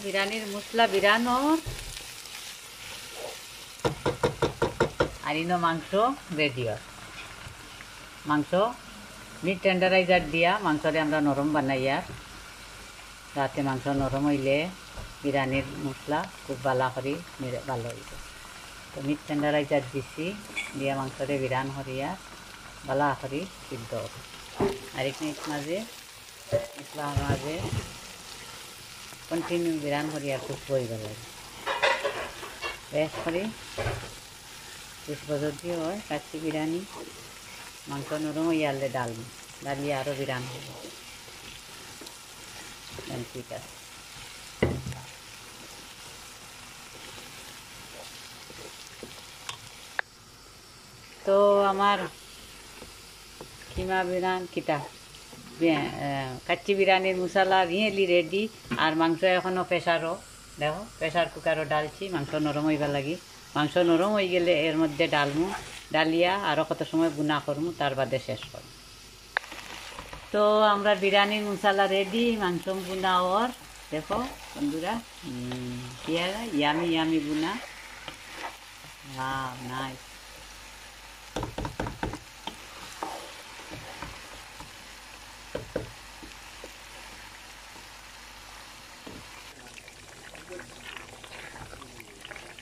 বিরিয়ানির মশলা বিরানো আর ইনো মাংস রেডি হয়। মাংস মিট টেন্ডারাইজার দিয়া মাংসরে আমরা নরম বানাইয়া যাতে মাংস নরম হইলে বিরিয়ানির মশলা খুব ভালো করে ভালো হইব। তো মিট টেন্ডারাইজার দিছি দিয়া মাংসরে বিরান হরিয়া ভালো করে সিদ্ধ হবে। আর এক মিনিট মাঝে মশলা মাঝে কন্টিনিউ বিরান হরিয়া খুব বইব লাগে বেশ করে 20 বছর দিয়ে হয় কাচ্চি বিরিয়ানি। মাংস নরম হইয়া আনলে ডালিয়ে আরও বিরান হবে। ঠিক আছে। তো আমার কিমা বিরান কিটা কাচ্চি বিরিয়ানির মশলা রিয়েলি রেডি। আর মাংস এখনও প্রেশারও দেখো প্রেশার কুকারও ডালছি মাংস নরম হইবার লাগি। মাংস নরম হয়ে গেলে এর মধ্যে ডালমু ডালিয়া আরও কত সময় বুনা করমু তার বাদে শেষ করমু। তো আমরা বিরিয়ানির মশলা রেডি মাংস বুনা ওর দেখো বন্ধুরা ইয়ামি ইয়ামি বুনা। নাইস।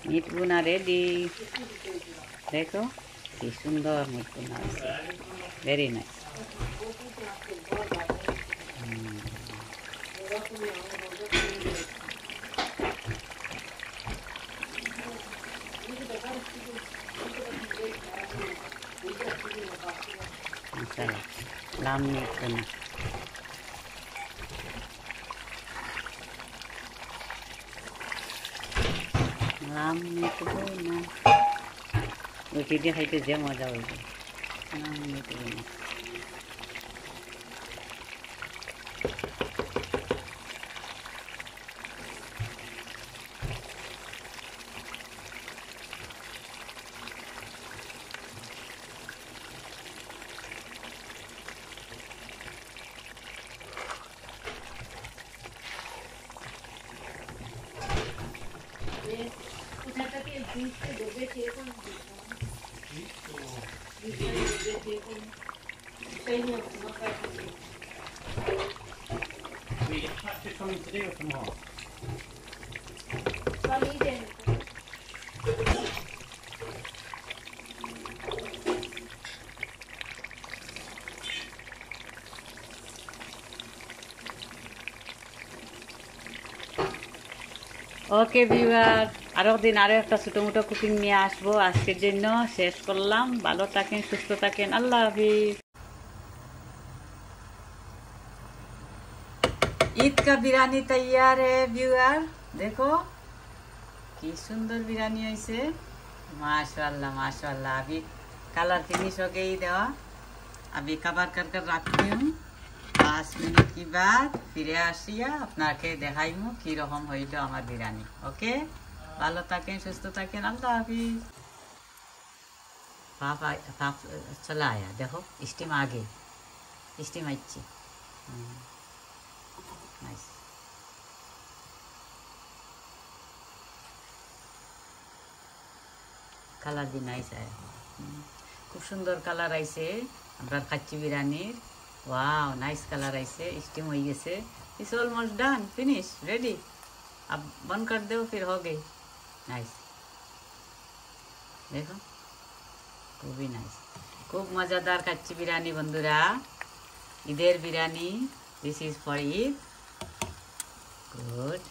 মিট বুনা রেডি দেখো কি সুন্দর মিট বুনা আছে ভেরি নাইস। লাম মিট বুনা লাম মিট বুনা রুটি দিয়ে খাইতে যে মজা হইব। লাম মিট বুনা ওকে ভিউয়ার আরও দিন আরও একটা ছোটো মোটো কুকিং নিয়ে আসবো। আজকের জন্য শেষ করলাম। ভালো থাকেন সুস্থ থাকেন। আল্লাহ হাফিজ। ईद का बिरयानी तैयार है व्यूअर देखो की सुंदर बिरयानी ऐसे माशाल्लाह माशाल्लाह। अभी कलर फिनिश हो गई देवा। अभी कवर कर कर रखती हूँ। 5 मिनट की बाद फिरे आसिया আপনাকে দেখাইমু কি রকম হইলো আমার বিরিয়ানি। ওকে ভালো থাকেন সুস্থ থাকেন। আল্লাহ হাফিজ। भाप चला आया देखो स्टीम आ गई स्टीम अच्छी नाइस। कलर भी नाइस आया खूब सुंदर कलर आइसे আমরা কাচ্চি বিরিয়ানির। वाओ नाइस कलर ऐसे स्टीम हो गए से। It's almost done finish ready. अब बंद कर दो फिर हो गई नाइस। देखो खूब ही नाइस खूब मज़ेदार कच्ची बिरयानी बंधुरा ईदेर biryani this is for Eid good.